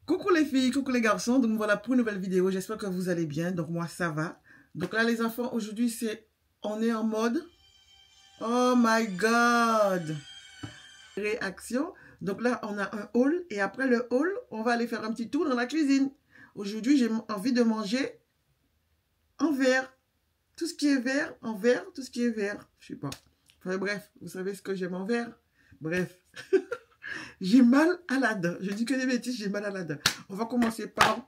Coucou les filles, coucou les garçons, donc voilà pour une nouvelle vidéo, j'espère que vous allez bien, donc moi ça va. Donc là les enfants, aujourd'hui on est en mode, oh my god, réaction. Donc là on a un haul et après le haul, on va aller faire un petit tour dans la cuisine. Aujourd'hui j'ai envie de manger en verre, tout ce qui est vert, en verre, tout ce qui est vert, je sais pas. Enfin bref, vous savez ce que j'aime en verre, bref. J'ai mal à la dent. Je dis que des bêtises, j'ai mal à la dent. On va commencer par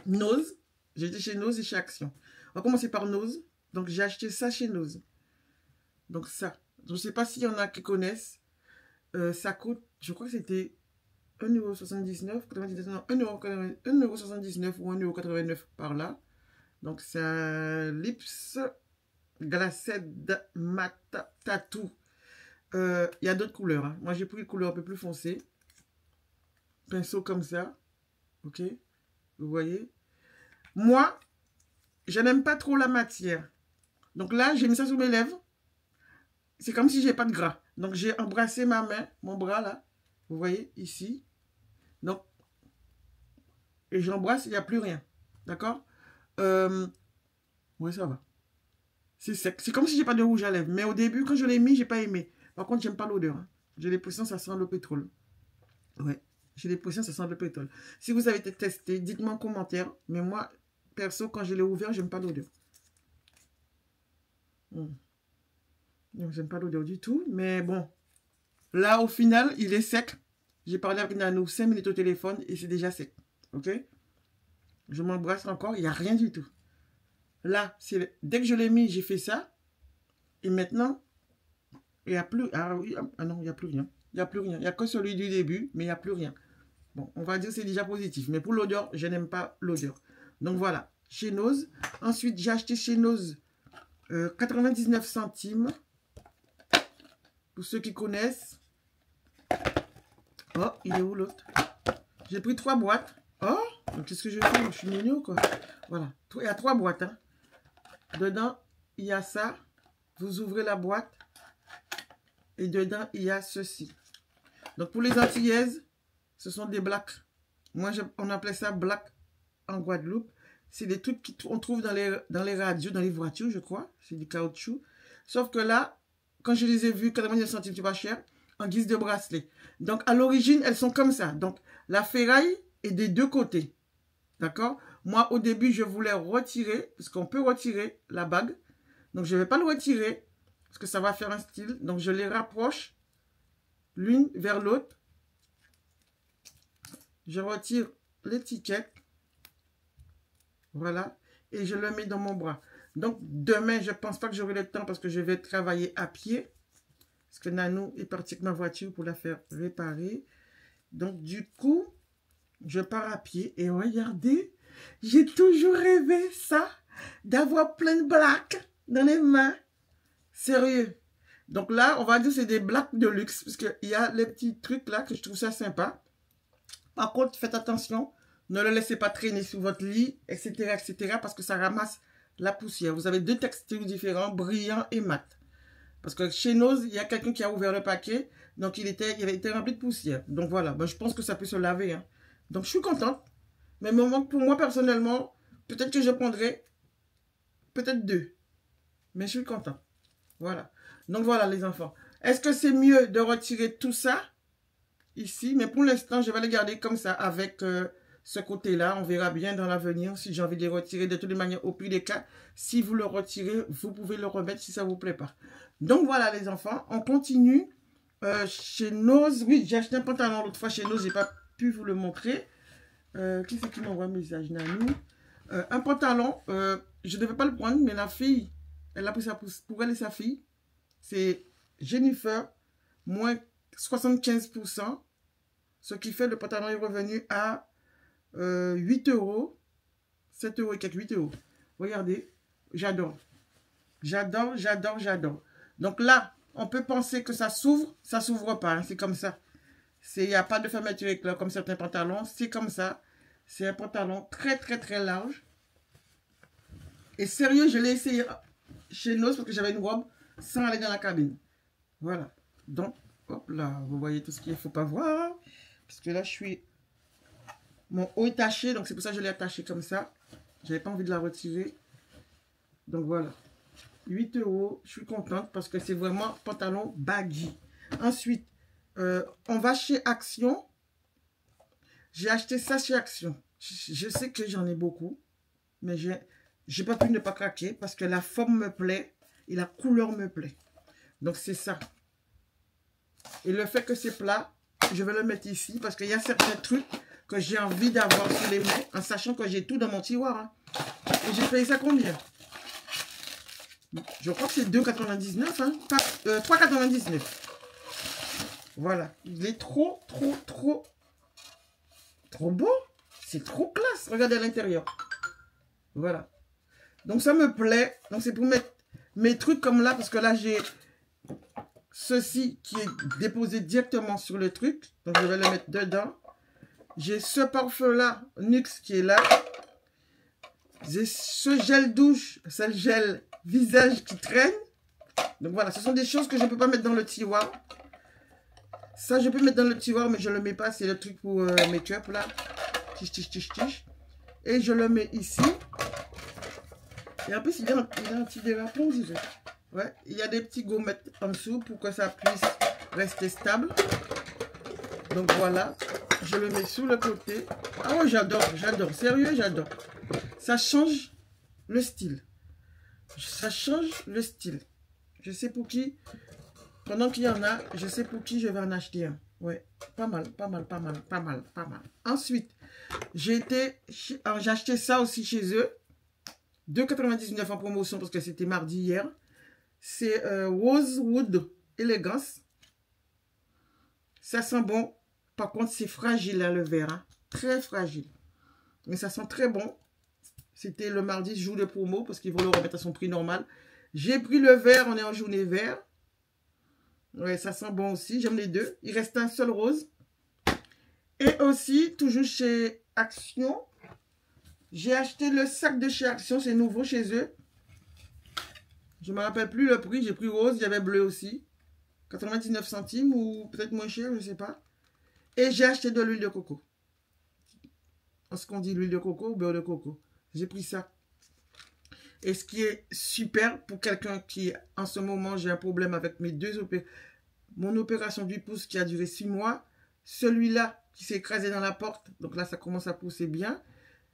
Nose. J'ai dit chez Nose et chez Action. On va commencer par Nose. Donc, j'ai acheté ça chez Nose. Donc, ça. Je ne sais pas s'il y en a qui connaissent. Ça coûte, je crois que c'était 1,79 €, non, 1,79 € ou 1,89 € par là. Donc, c'est un Lips Glaced Matte Tattoo. Il y a d'autres couleurs. Hein. Moi, j'ai pris une couleur un peu plus foncée. Pinceau comme ça. Ok. Vous voyez. Moi, je n'aime pas trop la matière. Donc là, j'ai mis ça sur mes lèvres. C'est comme si j'ai pas de gras. Donc, j'ai embrassé ma main, mon bras là. Vous voyez, ici. Donc, et j'embrasse, il n'y a plus rien. D'accord. Oui, ça va. C'est sec. C'est comme si j'ai pas de rouge à lèvres. Mais au début, quand je l'ai mis, j'ai pas aimé. Par contre, j'aime pas l'odeur. Hein. J'ai l'impression que ça sent le pétrole. Ouais. J'ai l'impression que ça sent le pétrole. Si vous avez été testé, dites-moi en commentaire. Mais moi, perso, quand je l'ai ouvert, j'aime pas l'odeur. J'aime pas l'odeur du tout. Mais bon. Là, au final, il est sec. J'ai parlé avec Nanou 5 minutes au téléphone et c'est déjà sec. Ok? Je m'embrasse encore. Il n'y a rien du tout. Là, dès que je l'ai mis, j'ai fait ça. Et maintenant, il n'y a plus... Ah non, il n'y a plus rien. Il n'y a plus rien. Il n'y a que celui du début, mais il n'y a plus rien. Bon, on va dire que c'est déjà positif. Mais pour l'odeur, je n'aime pas l'odeur. Donc voilà, chez Nose. Ensuite, j'ai acheté chez Nose 99 centimes. Pour ceux qui connaissent. Oh, il est où l'autre? J'ai pris 3 boîtes. Oh, qu'est-ce que je fais? Je suis mignon, quoi. Voilà, il y a 3 boîtes. Hein. Dedans, il y a ça. Vous ouvrez la boîte. Et dedans, il y a ceci. Donc, pour les Antillaises, ce sont des blacks. Moi, on appelait ça black en Guadeloupe. C'est des trucs qu'on trouve dans les radios, dans les voitures, je crois. C'est du caoutchouc. Sauf que là, quand je les ai vus, 99 centimes, c'est pas cher, en guise de bracelet. Donc, à l'origine, elles sont comme ça. Donc, la ferraille est des deux côtés. D'accord? Moi, au début, je voulais retirer, parce qu'on peut retirer la bague. Donc, je ne vais pas le retirer, parce que ça va faire un style. Donc, je les rapproche l'une vers l'autre. Je retire l'étiquette. Voilà. Et je le mets dans mon bras. Donc, demain, je ne pense pas que j'aurai le temps parce que je vais travailler à pied. Parce que Nanou est parti avec ma voiture pour la faire réparer. Donc, du coup, je pars à pied. Et regardez, j'ai toujours rêvé ça, d'avoir plein de blacks dans les mains. Sérieux. Donc là, on va dire que c'est des blacks de luxe. Parce qu'il y a les petits trucs là que je trouve ça sympa. Par contre, faites attention. Ne le laissez pas traîner sur votre lit, etc., etc. Parce que ça ramasse la poussière. Vous avez 2 textures différents, brillant et mat. Parce que chez Nose, il y a quelqu'un qui a ouvert le paquet. Donc, il avait été rempli de poussière. Donc, voilà. Ben, je pense que ça peut se laver. Hein. Donc, je suis contente. Mais pour moi, personnellement, peut-être que je prendrai peut-être 2. Mais je suis contente. Voilà. Donc, voilà, les enfants. Est-ce que c'est mieux de retirer tout ça ici? Mais pour l'instant, je vais les garder comme ça avec... ce côté-là, on verra bien dans l'avenir si j'ai envie de les retirer. De toutes les manières, au pire des cas, si vous le retirez, vous pouvez le remettre si ça ne vous plaît pas. Donc voilà les enfants, on continue. Chez Nose, oui, j'ai acheté un pantalon l'autre fois chez Nose, je n'ai pas pu vous le montrer. Qui c'est qui m'envoie un message, Nanou? Un pantalon, je ne devais pas le prendre, mais la fille, elle a pris ça pour elle et sa fille. C'est Jennifer, moins 75%, ce qui fait le pantalon est revenu à 8 €, 7 € et quelques, 8 €. Regardez, j'adore. J'adore, j'adore, j'adore. Donc là, on peut penser que ça s'ouvre pas, hein, c'est comme ça. Il n'y a pas de fermeture éclair comme certains pantalons, c'est comme ça. C'est un pantalon très, très, très large. Et sérieux, je l'ai essayé chez Nose parce que j'avais une robe sans aller dans la cabine. Voilà. Donc, hop là, vous voyez tout ce qu'il ne faut pas voir. Parce que là, je suis Mon haut est taché, donc c'est pour ça que je l'ai attaché comme ça. J'avais pas envie de la retirer. Donc voilà. 8 €. Je suis contente parce que c'est vraiment pantalon baggy. Ensuite, on va chez Action. J'ai acheté ça chez Action. Je sais que j'en ai beaucoup. Mais j'ai pas pu ne pas craquer parce que la forme me plaît et la couleur me plaît. Donc c'est ça. Et le fait que c'est plat, je vais le mettre ici parce qu'il y a certains trucs que j'ai envie d'avoir sur les mains en sachant que j'ai tout dans mon tiroir. Hein. Et j'ai payé ça combien? Je crois que c'est 2,99. Hein, 3,99. Voilà. Il est trop beau. C'est trop classe. Regardez à l'intérieur. Voilà. Donc ça me plaît. Donc c'est pour mettre mes trucs comme là. Parce que là j'ai ceci qui est déposé directement sur le truc. Donc je vais le mettre dedans. J'ai ce parfum là, Nuxe, qui est là. J'ai ce gel douche, ce gel visage qui traîne. Donc voilà, ce sont des choses que je ne peux pas mettre dans le tiroir. Ça, je peux mettre dans le tiroir, mais je ne le mets pas. C'est le truc pour make-up là. Tige, tige, tige, tige. Et je le mets ici. Et en plus, il y a un petit développement, ouais, il y a des petits gommettes en dessous pour que ça puisse rester stable. Donc voilà, je le mets sous le côté. Ah ouais, j'adore, j'adore. Sérieux, j'adore. Ça change le style. Ça change le style. Je sais pour qui. Pendant qu'il y en a, je sais pour qui je vais en acheter un. Ouais, pas mal, pas mal, pas mal, pas mal, pas mal. Ensuite, j'ai acheté ça aussi chez eux. 2,99 en promotion parce que c'était mardi hier. C'est Rosewood Elegance. Ça sent bon. Par contre, c'est fragile là, le verre. Hein. Très fragile. Mais ça sent très bon. C'était le mardi, jour de promo, parce qu'ils vont le remettre à son prix normal. J'ai pris le verre, on est en journée vert. Ouais, ça sent bon aussi. J'aime les deux. Il reste un seul rose. Et aussi, toujours chez Action, j'ai acheté le sac de chez Action. C'est nouveau chez eux. Je ne me rappelle plus le prix. J'ai pris rose, il y avait bleu aussi. 99 centimes ou peut-être moins cher, je ne sais pas. Et j'ai acheté de l'huile de coco. Est-ce qu'on dit l'huile de coco ou beurre de coco? J'ai pris ça. Et ce qui est super pour quelqu'un qui, en ce moment, j'ai un problème avec mes deux opérations. Mon opération du pouce qui a duré 6 mois. Celui-là qui s'est écrasé dans la porte. Donc là, ça commence à pousser bien.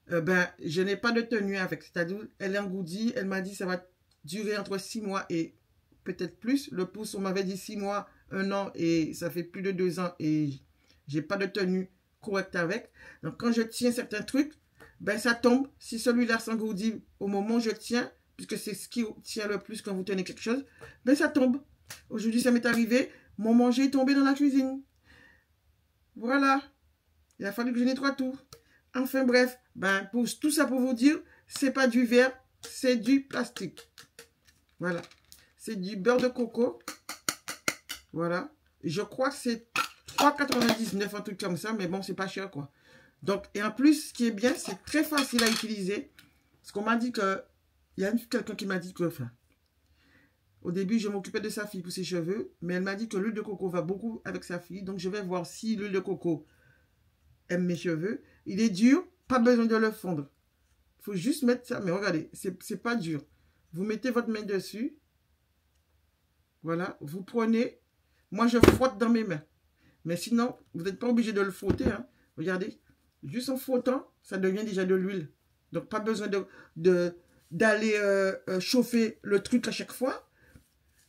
Je n'ai pas de tenue avec. C'est-à-dire, elle est engourdie. Elle m'a dit ça va durer entre 6 mois et peut-être plus. Le pouce, on m'avait dit 6 mois, 1 an et ça fait plus de 2 ans et j'ai pas de tenue correcte avec. Donc quand je tiens certains trucs, ça tombe. Si celui-là s'engourdit au moment où je tiens, puisque c'est ce qui tient le plus quand vous tenez quelque chose, ça tombe. Aujourd'hui, ça m'est arrivé. Mon manger est tombé dans la cuisine. Voilà. Il a fallu que je nettoie tout. Enfin bref, tout ça pour vous dire, c'est pas du verre, c'est du plastique. Voilà. C'est du beurre de coco. Voilà. Je crois que c'est 3,99, un truc comme ça, mais bon, c'est pas cher, quoi. Donc, et en plus, ce qui est bien, c'est très facile à utiliser. Parce qu'on m'a dit que, il y a quelqu'un qui m'a dit que, au début, je m'occupais de sa fille pour ses cheveux, mais elle m'a dit que l'huile de coco va beaucoup avec sa fille. Donc, je vais voir si l'huile de coco aime mes cheveux. Il est dur, pas besoin de le fondre. Il faut juste mettre ça, mais regardez, c'est pas dur. Vous mettez votre main dessus. Voilà, vous prenez. Moi, je frotte dans mes mains. Mais sinon, vous n'êtes pas obligé de le frotter. Hein. Regardez, juste en frottant, ça devient déjà de l'huile. Donc, pas besoin d'aller chauffer le truc à chaque fois.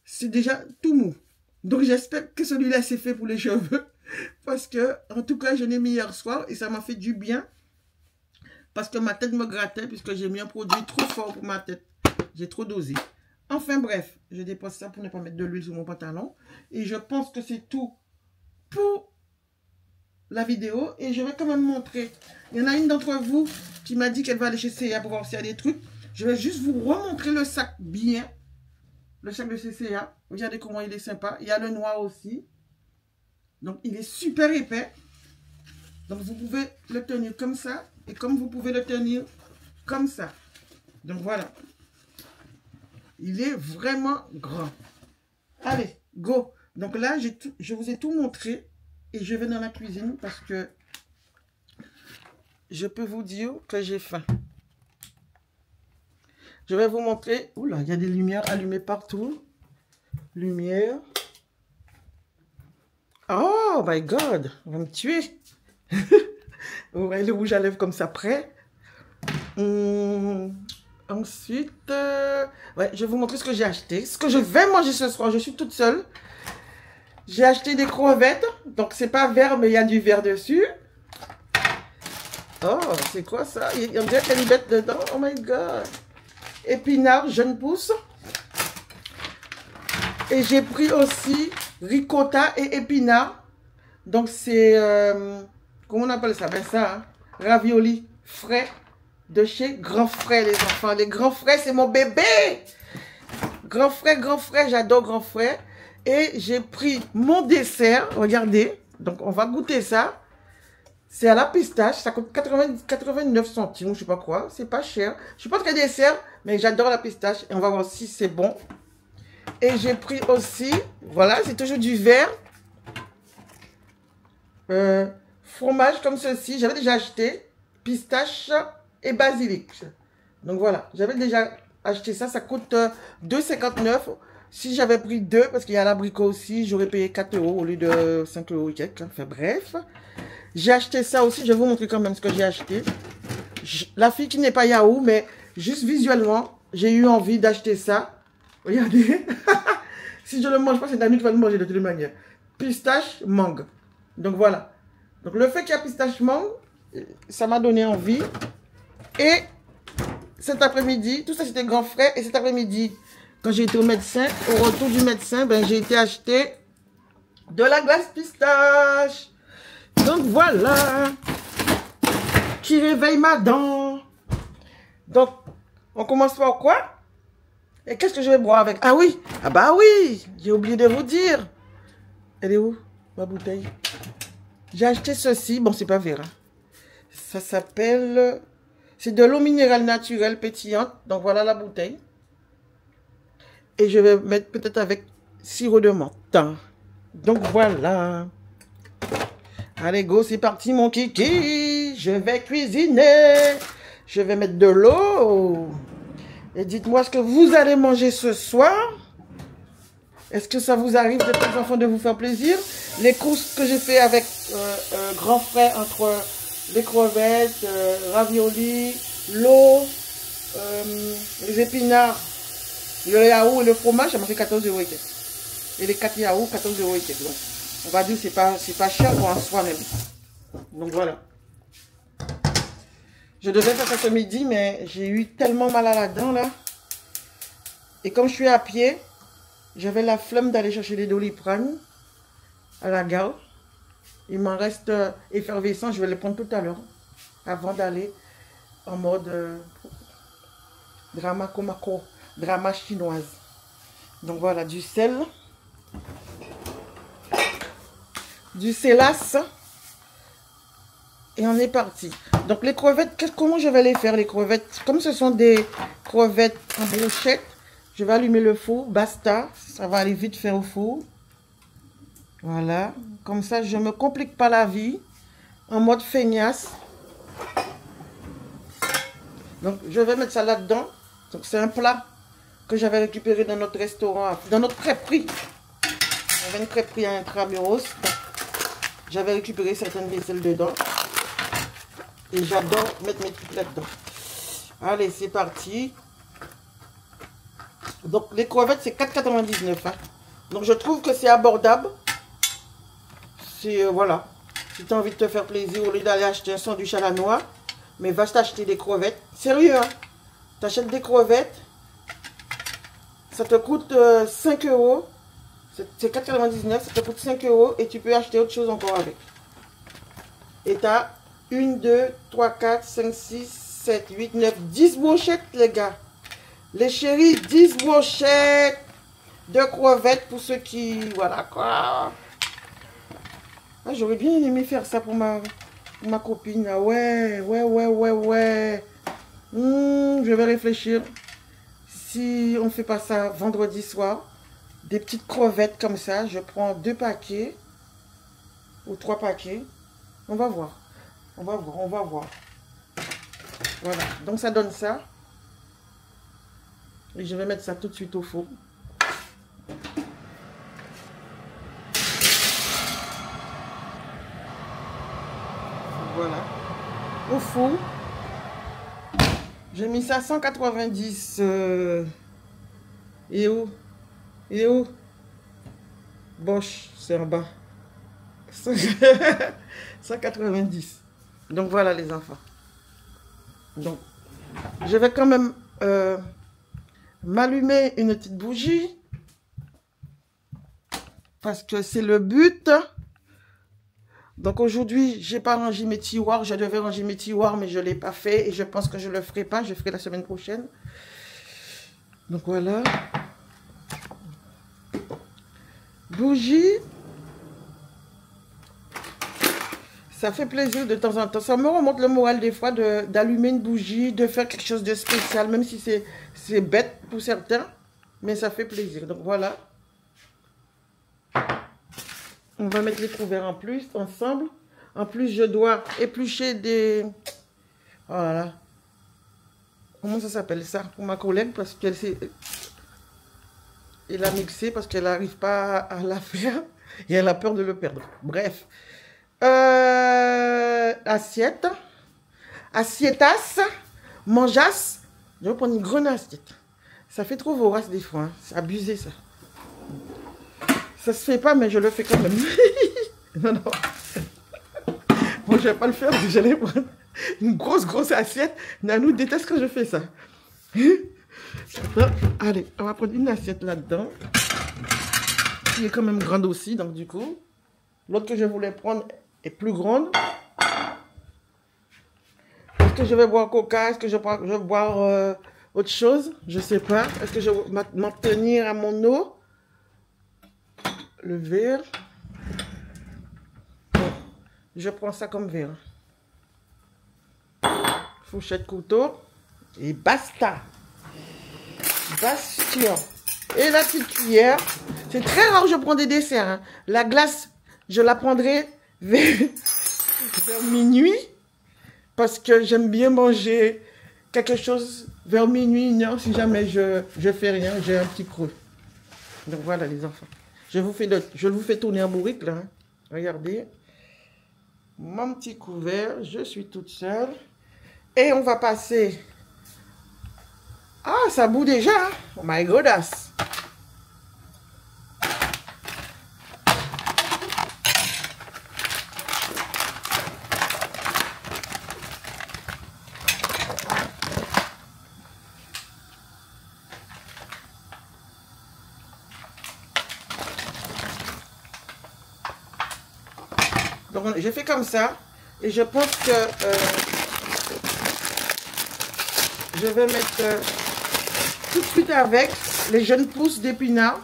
C'est déjà tout mou. Donc, j'espère que celui-là, c'est fait pour les cheveux. Parce que, en tout cas, je l'ai mis hier soir et ça m'a fait du bien. Parce que ma tête me grattait puisque j'ai mis un produit trop fort pour ma tête. J'ai trop dosé. Enfin, bref, je dépose ça pour ne pas mettre de l'huile sur mon pantalon. Et je pense que c'est tout pour la vidéo. Et je vais quand même montrer. Il y en a une d'entre vous qui m'a dit qu'elle va aller chez CA pour voir s'il y a des trucs. Je vais juste vous remontrer le sac bien. Le sac de CCA. Regardez comment il est sympa. Il y a le noir aussi. Donc, il est super épais. Donc, vous pouvez le tenir comme ça. Et comme vous pouvez le tenir comme ça. Donc, voilà. Il est vraiment grand. Allez, go. Donc là, je vous ai tout montré. Et je vais dans la cuisine parce que je peux vous dire que j'ai faim. Je vais vous montrer. Oula, il y a des lumières allumées partout. Lumière. Oh my God, on va me tuer. Vous voyez le rouge à lèvres comme ça, prêt. Ensuite, ouais, je vais vous montrer ce que j'ai acheté. Ce que je vais manger ce soir, je suis toute seule. J'ai acheté des crevettes. Donc, c'est pas vert, mais il y a du vert dessus. Oh, c'est quoi ça? Il y a des calibettes dedans. Oh my God. Épinards, jeunes pousses. Et j'ai pris aussi ricotta et épinards. Donc, c'est... comment on appelle ça? Ben ça, hein? Ravioli frais de chez Grand Frais, les enfants. Les Grands Frais, c'est mon bébé! Grand Frais, j'adore Grand Frais. Et j'ai pris mon dessert, regardez. Donc, on va goûter ça. C'est à la pistache, ça coûte 89 centimes, je sais pas quoi. C'est pas cher. Je suis pas très dessert, mais j'adore la pistache. Et on va voir si c'est bon. Et j'ai pris aussi, voilà, c'est toujours du vert. Fromage comme ceci. J'avais déjà acheté pistache et basilic. Donc voilà, j'avais déjà acheté ça. Ça coûte 2,59 €. Si j'avais pris deux, parce qu'il y a l'abricot aussi, j'aurais payé 4 € au lieu de 5 € et quelques. Enfin bref. J'ai acheté ça aussi. Je vais vous montrer quand même ce que j'ai acheté. La fille qui n'est pas Yahoo, mais juste visuellement, j'ai eu envie d'acheter ça. Regardez. Si je ne le mange pas, c'est Nanu qui va le manger de toutes les manières. Pistache, mangue. Donc voilà. Donc le fait qu'il y a pistache, mangue, ça m'a donné envie. Et cet après-midi, tout ça c'était Grand Frais. Et cet après-midi, quand j'ai été au médecin, au retour du médecin, ben, j'ai été acheter de la glace pistache. Donc voilà. Qui réveille ma dent. Donc, on commence par quoi? Et qu'est-ce que je vais boire avec? Ah oui. Ah bah oui. J'ai oublié de vous dire. Elle est où, ma bouteille? J'ai acheté ceci. Bon, c'est pas vert. Hein. Ça s'appelle... C'est de l'eau minérale naturelle pétillante. Donc, voilà la bouteille. Et je vais mettre peut-être avec sirop de menthe. Donc, voilà. Allez, go, c'est parti, mon kiki. Je vais cuisiner. Je vais mettre de l'eau. Et dites-moi ce que vous allez manger ce soir. Est-ce que ça vous arrive de temps en temps de vous faire plaisir? Les courses que j'ai fait avec Grand Frais entre les crevettes, raviolis, l'eau, les épinards, le yaourt et le fromage, ça m'a fait 14 € et quelques. Et les 4 yaourts, 14 € et quelques. Donc, on va dire que c'est pas cher pour un soi-même. Donc voilà. Je devais faire ça ce midi, mais j'ai eu tellement mal à la dent là. Et comme je suis à pied, j'avais la flemme d'aller chercher des Doliprane à la gare. Il m'en reste effervescent, je vais les prendre tout à l'heure. Avant d'aller en mode drama chinoise. Donc voilà, du sel. Du sélasse. Et on est parti. Donc les crevettes, comment je vais les faire les crevettes? Comme ce sont des crevettes en brochette, je vais allumer le four, basta. Ça va aller vite faire au four. Voilà. Comme ça, je ne me complique pas la vie. En mode feignasse. Donc je vais mettre ça là-dedans. Donc c'est un plat que j'avais récupéré dans notre restaurant, dans notre crêperie. J'avais une crêperie à Intramuros. J'avais récupéré certaines vaisselles dedans. Et j'adore mettre mes trucs là-dedans. Allez, c'est parti. Donc, les crevettes, c'est 4,99 €. Hein. Donc, je trouve que c'est abordable. C'est, voilà. Si tu as envie de te faire plaisir, au lieu d'aller acheter un sandwich à la noix, mais va t'acheter des crevettes. Sérieux, hein. Tu achètes des crevettes. Ça te coûte 5 €. C'est 4,99 €. Ça te coûte 5 € et tu peux acheter autre chose encore avec. Et tu as 1, 2, 3, 4, 5, 6, 7, 8, 9, 10 brochettes, les gars. Les chéris, 10 brochettes de crevettes pour ceux qui... Voilà quoi. Ah, j'aurais bien aimé faire ça pour ma copine. Ah, ouais. Je vais réfléchir. Si on ne fait pas ça vendredi soir, des petites crevettes comme ça, je prends 2 paquets ou 3 paquets. On va voir. On va voir. Voilà, donc ça donne ça. Et je vais mettre ça tout de suite au four. Voilà, au four. J'ai mis ça à 190. Et où? Et où? Bosch, c'est en bas. 190. Donc voilà les enfants. Donc, je vais quand même m'allumer une petite bougie. Parce que c'est le but. Donc aujourd'hui, j'ai pas rangé mes tiroirs. Je devais ranger mes tiroirs, mais je ne l'ai pas fait. Et je pense que je ne le ferai pas. Je ferai la semaine prochaine. Donc voilà. Bougie. Ça fait plaisir de temps en temps. Ça me remonte le moral des fois d'allumer une bougie, de faire quelque chose de spécial, même si c'est bête pour certains. Mais ça fait plaisir. Donc voilà. On va mettre les couverts en plus, ensemble. En plus, je dois éplucher des... Oh là là. Comment ça s'appelle ça? Pour ma collègue, parce qu'elle s'est... Elle a mixé parce qu'elle n'arrive pas à la faire. Et elle a peur de le perdre. Bref. Assiette. Assiettasse. Mangeasse. Je vais prendre une grande assiette. Ça fait trop vorace des fois. Hein. C'est abusé ça. Ça se fait pas, mais je le fais quand même. Non, non. Bon, je vais pas le faire parce que j'allais prendre une grosse assiette. Nanou déteste quand je fais ça. Allez, on va prendre une assiette là-dedans. Qui est quand même grande aussi, donc du coup. L'autre que je voulais prendre est plus grande. Est-ce que je vais boire coca? Est-ce que je vais boire autre chose? Je sais pas. Est-ce que je vais m'en tenir à mon eau? Le verre. Bon, je prends ça comme verre. Fourchette, couteau. Et basta. Bastion. Et la petite cuillère. C'est très rare que je prends des desserts. Hein. La glace, je la prendrai vers minuit. Parce que j'aime bien manger quelque chose vers minuit, 1h. Si jamais je fais rien, j'ai un petit creux. Donc voilà les enfants. Je vous fais tourner en bourrique là. Hein. Regardez. Mon petit couvert. Je suis toute seule. Et on va passer. Ah, ça bout déjà. Hein. Oh my goodness. Donc, j'ai fait comme ça. Et je pense que je vais mettre tout de suite avec les jeunes pousses d'épinards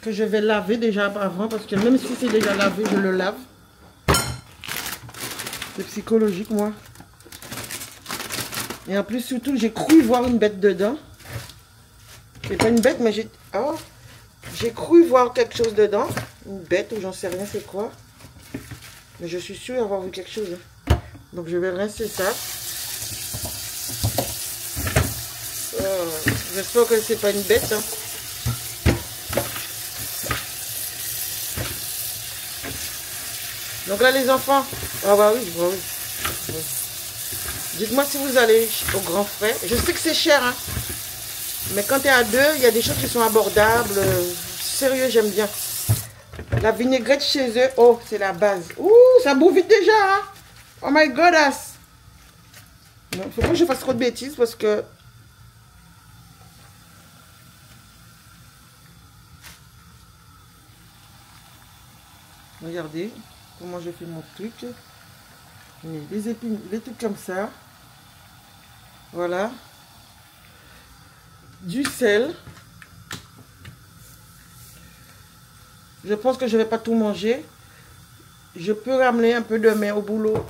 que je vais laver déjà avant. Parce que même si c'est déjà lavé, je le lave. C'est psychologique, moi. Et en plus, surtout, j'ai cru voir une bête dedans. C'est pas une bête, mais j'ai cru voir quelque chose dedans. Une bête ou j'en sais rien, c'est quoi. Mais je suis sûre d'avoir vu quelque chose. Donc je vais rincer ça. J'espère que c'est pas une bête. Hein. Donc là les enfants. Ah bah oui, bah oui. Dites-moi si vous allez au Grand Frais. Je sais que c'est cher. Hein. Mais quand tu es à deux, il y a des choses qui sont abordables. Sérieux, j'aime bien. La vinaigrette chez eux, oh, c'est la base. Ouh, ça bouffe vite déjà. Hein? Oh my goodness. Non, faut pas que je fasse trop de bêtises parce que... Regardez comment je fais mon truc. Les épines, les trucs comme ça. Voilà. Du sel. Je pense que je ne vais pas tout manger. Je peux ramener un peu demain au boulot.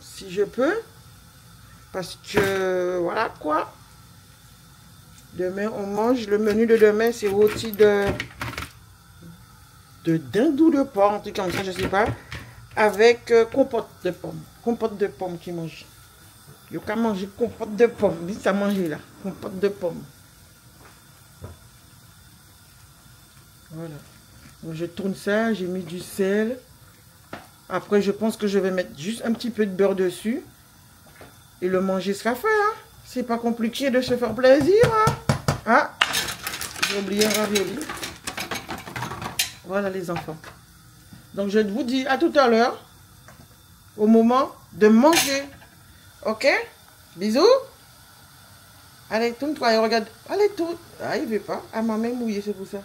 Si je peux. Parce que, voilà quoi. Demain, on mange. Le menu de demain, c'est rôti de dindou de porc. Un truc comme ça, je ne sais pas. avec compote de pommes. Compote de pommes qui mange. Il faut manger compote de pommes. Dis ça manger là. Compote de pommes. Voilà. Donc, je tourne ça, j'ai mis du sel. Après, je pense que je vais mettre juste un petit peu de beurre dessus. Et le manger sera fait. Hein. C'est pas compliqué de se faire plaisir. Hein. Ah, j'ai oublié un ravioli. Voilà les enfants. Donc, je vous dis à tout à l'heure. Au moment de manger. Ok? Bisous. Allez, tourne-toi et regarde. Allez, tourne. Ah, il veut pas. Ah, ma main mouillée, c'est pour ça.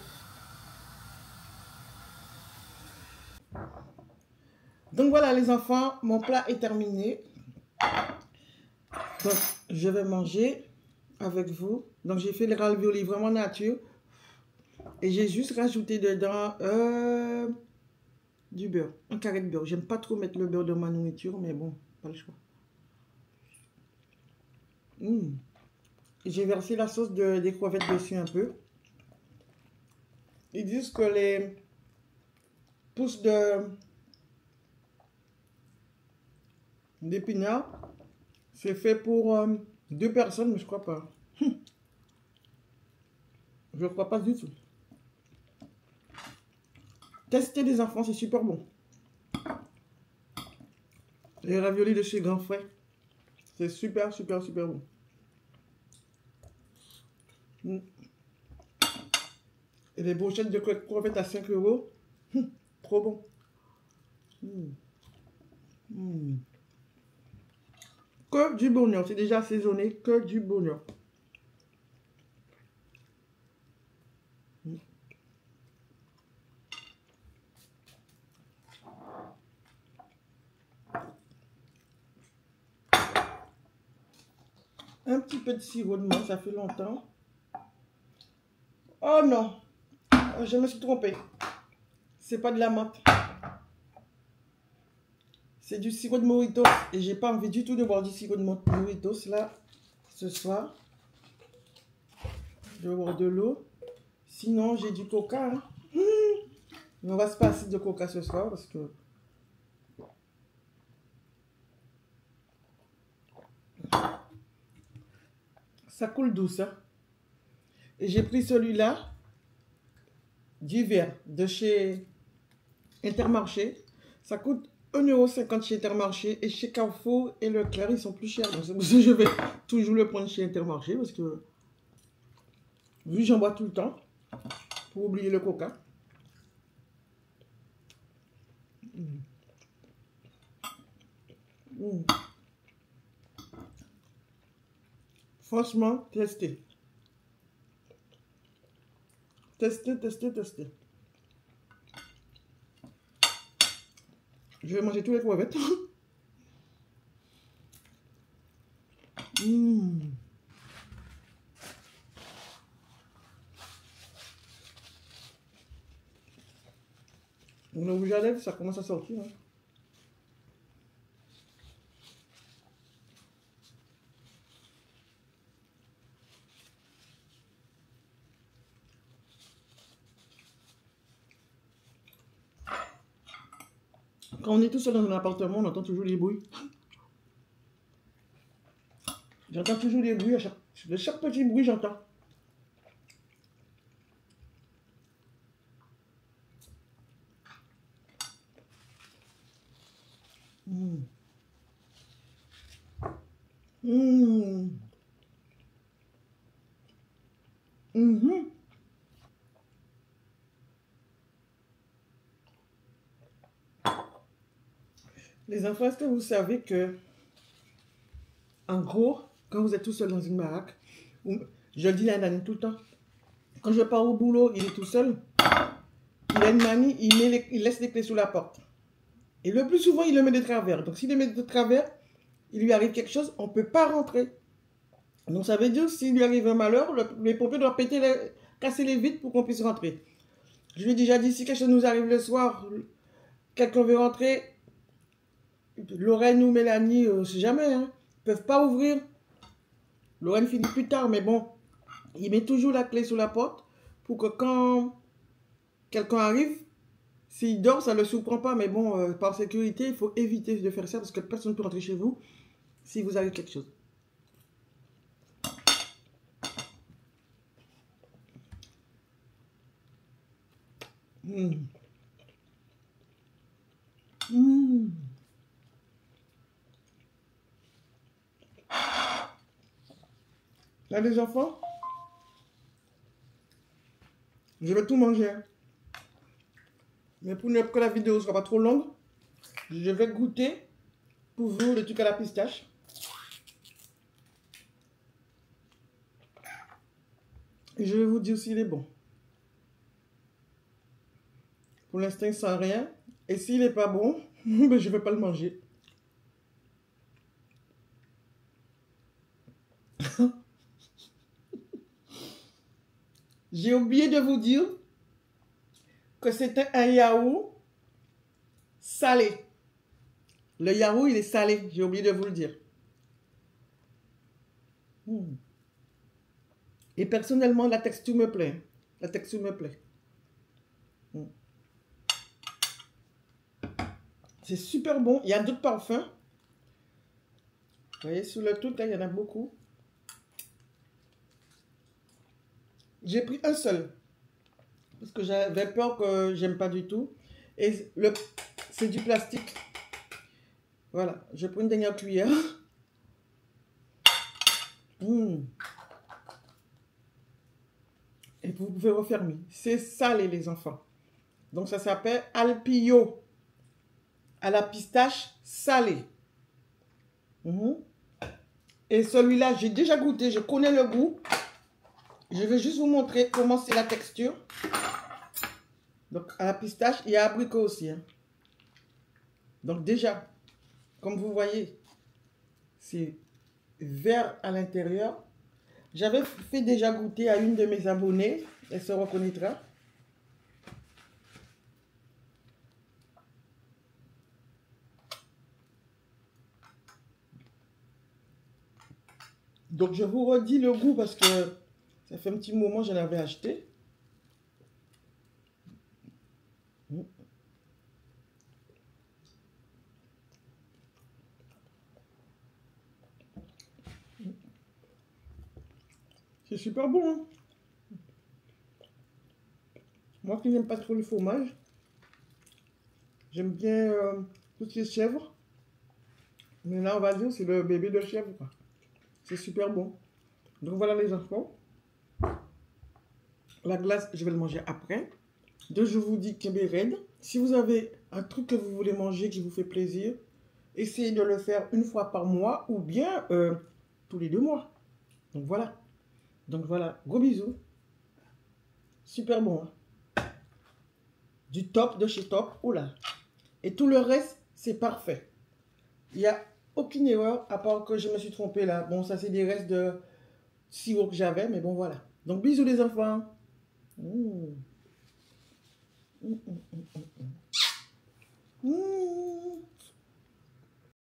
Donc voilà les enfants, mon plat est terminé. Donc je vais manger avec vous. Donc j'ai fait les raviolis vraiment nature. Et j'ai juste rajouté dedans du beurre, un carré de beurre. J'aime pas trop mettre le beurre dans ma nourriture, mais bon, pas le choix. J'ai versé la sauce des crevettes dessus un peu. Ils disent que les pousses d'épinards, c'est fait pour 2 personnes, mais je crois pas. Je crois pas du tout. Testez les enfants, c'est super bon. Les raviolis de chez Grand Frère, c'est super, super, super bon. Et les brochettes de crevettes à 5 €, trop bon. Que du bonheur, c'est déjà assaisonné, que du bonheur. Un petit peu de sirop de menthe, ça fait longtemps. Oh non, je me suis trompée. C'est pas de la menthe. C'est du sirop de Moritos. Et j'ai pas envie du tout de boire du sirop de Moritos là, ce soir. Je vais boire de l'eau. Sinon, j'ai du coca. Hein. Mais on va se passer de coca ce soir parce que... ça coule douce. Hein. Et j'ai pris celui-là, d'hiver, de chez Intermarché. Ça coûte 1,50 € chez Intermarché. Et chez Carrefour et Leclerc, ils sont plus chers. Donc c'est pour ça que je vais toujours le prendre chez Intermarché. Parce que, vu que j'en bois tout le temps, pour oublier le coca. Franchement, testez. Testez, testez, testez. Je vais manger tous les crevettes. Le rouge à lèvres, ça commence à sortir. Hein. Quand on est tout seul dans un appartement, on entend toujours les bruits. J'entends toujours les bruits. De chaque petit bruit, j'entends. Les enfants, est-ce que vous savez que, en gros, quand vous êtes tout seul dans une baraque, je le dis à Dani tout le temps, quand je pars au boulot, il est tout seul, il a une mamie, il laisse les clés sous la porte. Et le plus souvent, il le met de travers. Donc, s'il le met de travers, il lui arrive quelque chose, on ne peut pas rentrer. Donc, ça veut dire que s'il lui arrive un malheur, les pompiers doivent casser les vitres pour qu'on puisse rentrer. Je lui ai déjà dit, si quelque chose nous arrive le soir, quelqu'un veut rentrer, Lorraine ou Mélanie, je ne sais jamais, hein, ils ne peuvent pas ouvrir. Lorraine finit plus tard, mais bon, il met toujours la clé sous la porte pour que quand quelqu'un arrive, S'il dort, ça ne le surprend pas. Mais bon, par sécurité, il faut éviter de faire ça parce que personne ne peut rentrer chez vous si vous avez quelque chose. Mmh. Mmh. Là, les enfants, je vais tout manger. Mais pour que la vidéo ne soit pas trop longue, je vais goûter pour vous le truc à la pistache. Et je vais vous dire s'il est bon. Pour l'instant, il sent rien. Et s'il n'est pas bon, ben, je ne vais pas le manger. J'ai oublié de vous dire que c'était un yaourt salé. Le yaourt, il est salé. J'ai oublié de vous le dire. Et personnellement, la texture me plaît. La texture me plaît. C'est super bon. Il y a d'autres parfums. Vous voyez, sur le truc, là, il y en a beaucoup. J'ai pris un seul. Parce que j'avais peur que j'aime pas du tout. Et c'est du plastique. Voilà. Je prends une dernière cuillère. Et vous pouvez refermer. C'est salé, les enfants. Donc, ça s'appelle Alpillo. À la pistache salée. Et celui-là, j'ai déjà goûté. Je connais le goût. Je vais juste vous montrer comment c'est la texture. Donc, à la pistache, il y a abricot aussi. Hein. Donc, déjà, comme vous voyez, c'est vert à l'intérieur. J'avais fait déjà goûter à une de mes abonnées. Elle se reconnaîtra. Donc, je vous redis le goût parce que ça fait un petit moment que j'en avais acheté. C'est super bon. Hein? Moi qui n'aime pas trop le fromage, j'aime bien toutes les chèvres. Mais là, on va dire c'est le bébé de chèvre. C'est super bon. Donc voilà les enfants. La glace, je vais le manger après. Donc je vous dis qu'il est raide. Si vous avez un truc que vous voulez manger qui vous fait plaisir, essayez de le faire une fois par mois ou bien tous les 2 mois. Donc voilà. Donc voilà, gros bisous. Super bon. Hein? Du top de chez Top. Oula. Et tout le reste, c'est parfait. Il n'y a aucune erreur à part que je me suis trompée là. Bon, ça c'est des restes de sirop que j'avais, mais bon voilà. Donc bisous les enfants. Mmh.